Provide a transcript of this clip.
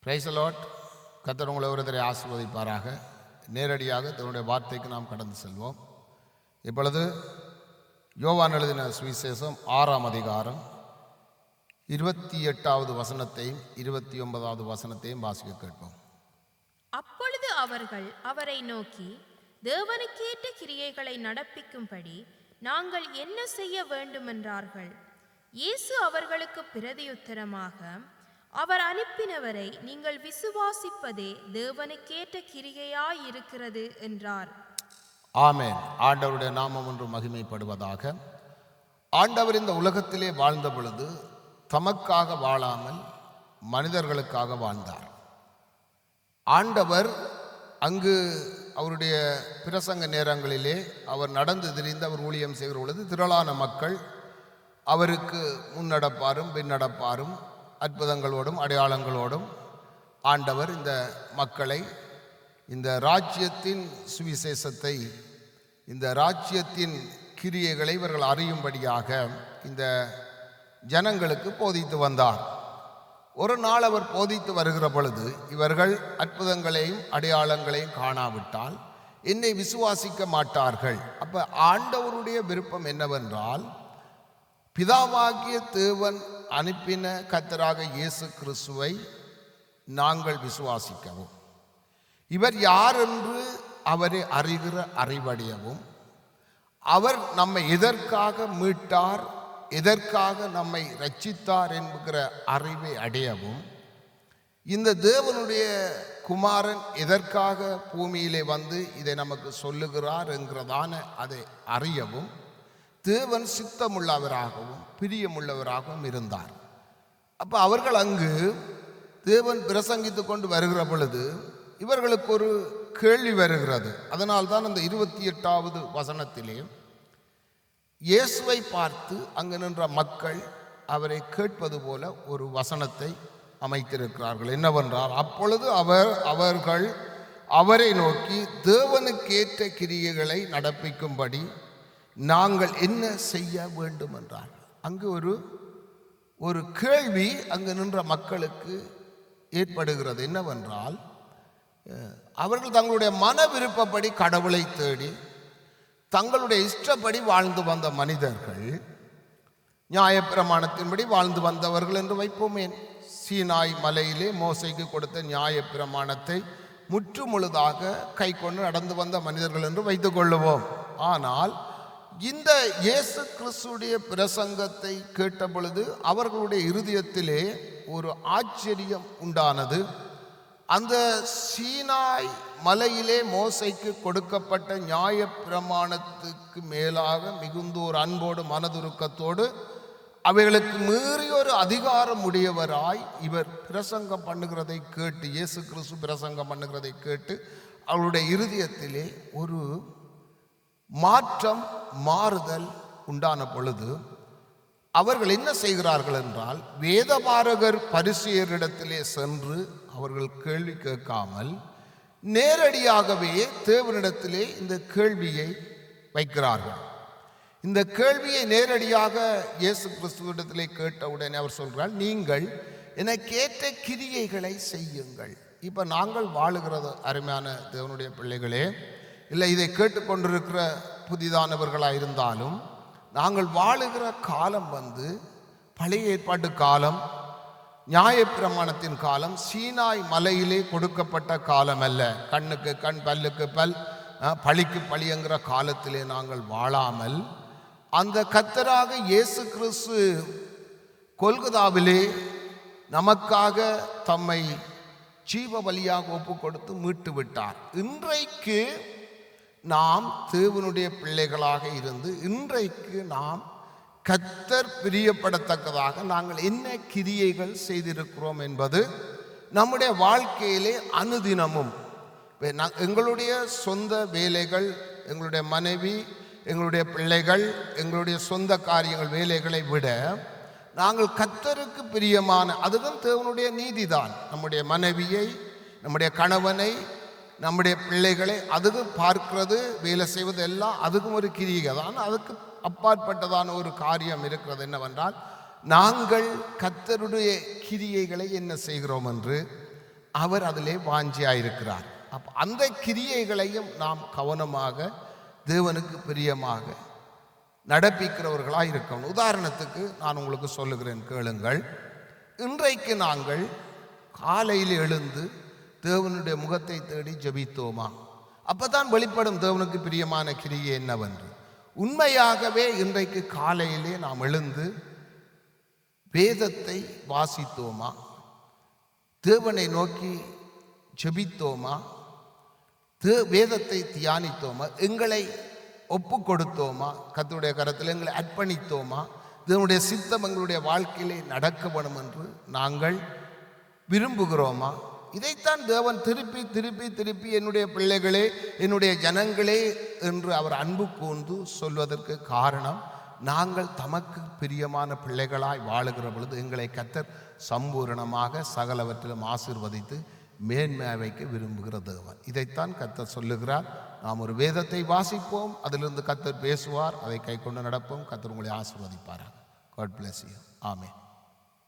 Praise the Lord. கர்த்தர் உங்களை ஒருத்தரை ஆசீர்வதிப்பாராக. நேரடியாக தன்னுடைய வார்த்தைக்கு நாம் கடந்து செல்வோம். இப்பொழுது யோவான் எழுதின சுவிசேஷம் 6ஆம் அதிகாரம் 28வது வசனத்தையும் 29வது வசனத்தையும் வாசிக்க கேட்போம். அப்பொழுது அவர்கள் அவரை நோக்கி, தேவனுக்கேற்ற கிரியைகளை நடப்பிக்கும்படி நாங்கள் என்ன செய்ய வேண்டுமென்றார்கள். இயேசு அவர்களுக்கு பிரதியுத்தரமாக, அவர் அனுப்பினவரை நீங்கள் விசுவாசிப்பதே தேவனுக்கேற்ற கிரியையாயிருக்கிறது என்றார். ஆமென். ஆண்டவருடைய நாமம் ஒன்று மகிமைப்படுவதாக. ஆண்டவர் இந்த உலகத்திலே வாழ்ந்த பொழுது தமக்காக வாழாமல் மனிதர்களுக்காக வாழ்ந்தார். ஆண்டவர் அங்கு அவருடைய பிரசங்க நேரங்களிலே அவர் நடந்து திரிந்து அவர் ஊழியம் செய்கிற பொழுது திரளான மக்கள் அவருக்கு முன்னடப்பாரும் பின்னடப்பாரும் அற்புதங்களோடும் அடையாளங்களோடும் ஆண்டவர் இந்த மக்களை இந்த ராஜ்யத்தின் சுவிசேஷத்தை, இந்த ராஜ்யத்தின் கிரியைகளை இவர்கள் அறியும்படியாக இந்த ஜனங்களுக்கு போதித்து வந்தார். ஒரு நாள் அவர் போதித்து வருகிற பொழுது, இவர்கள் அற்புதங்களையும் அடையாளங்களையும் காணாவிட்டால் என்னை விசுவாசிக்க மாட்டார்கள். அப்போ ஆண்டவருடைய விருப்பம் என்னவென்றால், பிதாவாகிய தேவன் அனுப்பின கர்த்தராக இயேசு கிறிஸ்துவை நாங்கள் விசுவாசிக்கவும், இவர் யார் என்று அவரை அறிகிற அறிவடையவும், அவர் நம்மை எதற்காக மீட்டார், எதற்காக நம்மை ரட்சித்தார் என்கிற அறிவை அடையவும், இந்த தேவனுடைய குமாரன் எதற்காக பூமியிலே வந்து இதை நமக்கு சொல்லுகிறார் என்கிறதான அதை அறியவும் தேவன் சித்தமுள்ளவராகவும் பிரியமுள்ளவராகவும் இருந்தார். அப்போ அவர்கள் அங்கு தேவன் பிரசங்கித்து கொண்டு வருகிற பொழுது இவர்களுக்கு ஒரு கேள்வி வருகிறது. அதனால்தான் அந்த 28வது வசனத்திலே இயேசுவை பார்த்து அங்கு நின்ற மக்கள் அவரை கேட்பது போல ஒரு வசனத்தை அமைத்திருக்கிறார்கள். என்னவென்றால், அப்பொழுது அவர்கள் அவரை நோக்கி, தேவனுக்கேற்ற கிரியைகளை நடப்பிக்கும்படி நாங்கள் என்ன செய்ய வேண்டும் என்றார்கள். அங்கு ஒரு கேள்வி அங்கு நின்ற மக்களுக்கு ஏற்படுகிறது. என்னவென்றால், அவர்கள் தங்களுடைய மன விருப்பப்படி கடவுளை தேடி தங்களுடைய இஷ்டப்படி வாழ்ந்து வந்த மனிதர்கள், நியாயப்பிரமாணத்தின்படி வாழ்ந்து வந்தவர்கள் என்று வைப்போமே. சீனாய் மலையிலே மோசைக்கு கொடுத்த நியாயப்பிரமாணத்தை முற்று முழுதாக கை கொண்டு நடந்து வந்த மனிதர்கள் என்று வைத்துக் கொள்ளுவோம். ஆனால் இந்த இயேசு கிறிஸ்துடைய பிரசங்கத்தை கேட்ட பொழுது அவர்களுடைய இருதயத்திலே ஒரு ஆச்சரியம் உண்டானது. அந்த சீனாய் மலையிலே மோசைக்கு கொடுக்கப்பட்ட நியாயப்பிரமாணத்துக்கு மேலாக மிகுந்த ஒரு அன்போடு மனதுருக்கத்தோடு அவைகளுக்கு மீறி ஒரு அதிகாரம் உடையவராய் இவர் பிரசங்கம் பண்ணுகிறதை கேட்டு, இயேசு கிறிஸ்து பிரசங்கம் பண்ணுகிறதை கேட்டு அவருடைய இருதயத்திலே ஒரு மாறுதல் உண்டான பொழுது அவர்கள் என்ன செய்கிறார்கள் என்றால், வேதபாரகர் பரிசேயரிடத்திலே சென்று அவர்கள் கேள்வி கேட்காமல் நேரடியாகவே தேவனிடத்திலே இந்த கேள்வியை வைக்கிறார்கள். இந்த கேள்வியை நேரடியாக இயேசு கிறிஸ்துவிடத்திலே கேட்டவுடனே அவர் சொல்கிறார், நீங்கள் எனக்கேற்ற கிரியைகளை செய்யுங்கள். இப்போ நாங்கள் வாழுகிறது அருமையான தேவனுடைய பிள்ளைகளே, இல்லை இதை கேட்டுக்கொண்டிருக்கிற புதிதானவர்களாக இருந்தாலும், நாங்கள் வாழுகிற காலம் பழைய ஏற்பாட்டு காலம், நியாயப்பிரமாணத்தின் காலம், சீனாய் மலையிலே கொடுக்கப்பட்ட காலம் அல்ல. கண்ணுக்கு கண் பல்லுக்கு பல் பழிக்கு பழிங்கிற காலத்திலே நாங்கள் வாழாமல், அந்த கர்த்தராக இயேசு கிறிஸ்து கொல்கதாவிலே நமக்காக தம்மை ஜீவ பலியாக ஒப்பு கொடுத்து மீட்டு விட்டார். இன்றைக்கு நாம் தேவனுடைய பிள்ளைகளாக இருந்து இன்றைக்கு நாம் கர்த்தர் பிரியப்படத்தக்கதாக நாங்கள் என்ன கிரியைகள் செய்திருக்கிறோம் என்பது நம்முடைய வாழ்க்கையிலே அனுதினமும், எங்களுடைய சொந்த வேலைகள், எங்களுடைய மனைவி, எங்களுடைய பிள்ளைகள், எங்களுடைய சொந்த காரியங்கள், வேலைகளை விட நாங்கள் கர்த்தருக்கு பிரியமான, அதுவும் தேவனுடைய நீதிதான், நம்முடைய மனைவியை, நம்முடைய கணவனை, நம்முடைய பிள்ளைகளை அதுக்கு பார்க்கிறது, வேலை செய்வது எல்லாம் அதுக்கும் ஒரு கிரியை தான். அதுக்கு அப்பாற்பட்டதான ஒரு காரியம் இருக்கிறது. என்னவென்றால், நாங்கள் கர்த்தருடைய கிரியைகளை என்ன செய்கிறோம் என்று அவர் அதிலே வாஞ்சியாயிருக்கிறார். அப்போ அந்த கிரியைகளையும் நாம் கவனமாக தேவனுக்கு பிரியமாக நடப்பிக்கிறவர்களாக இருக்கணும். உதாரணத்துக்கு நான் உங்களுக்கு சொல்லுகிறேன், கேளுங்கள். இன்றைக்கு நாங்கள் காலையில் எழுந்து தேவனுடைய முகத்தை தேடி ஜெபித்தோமா? அப்பதான் வெளிப்படும் தேவனுக்கு பிரியமான கிரியை என்னவென்று. உண்மையாகவே இன்றைக்கு காலையிலே நாம் எழுந்து வேதத்தை வாசித்தோமா? தேவனை நோக்கி ஜெபித்தோமா? வேதத்தை தியானித்தோமா? எங்களை ஒப்பு கொடுத்தோமா? கர்த்தருடைய கரத்தில் எங்களை அர்ப்பணித்தோமா? தேவனுடைய சித்தம் எங்களுடைய வாழ்க்கையிலே நடக்க வேணும் என்று நாங்கள் விரும்புகிறோமா? இதைத்தான் தேவன் திருப்பி திருப்பி திருப்பி என்னுடைய பிள்ளைகளே, என்னுடைய ஜனங்களே என்று அவர் அன்பு கூர்ந்து சொல்வதற்கு காரணம், நாங்கள் தமக்கு பிரியமான பிள்ளைகளாய் வாழுகிற பொழுது எங்களை கர்த்தர் சம்பூரணமாக சகலவற்றிலும் ஆசீர்வதித்து மேன்மையாக வைக்க விரும்புகிற தேவன். இதைத்தான் கர்த்தர் சொல்லுகிறார். நாம் ஒரு வேதத்தை வாசிப்போம், அதிலிருந்து கர்த்தர் பேசுவார், அதை கை கொண்டு நடப்போம். கர்த்தர் உங்களை ஆசீர்வதிப்பாராக. God bless you. ஆமென்.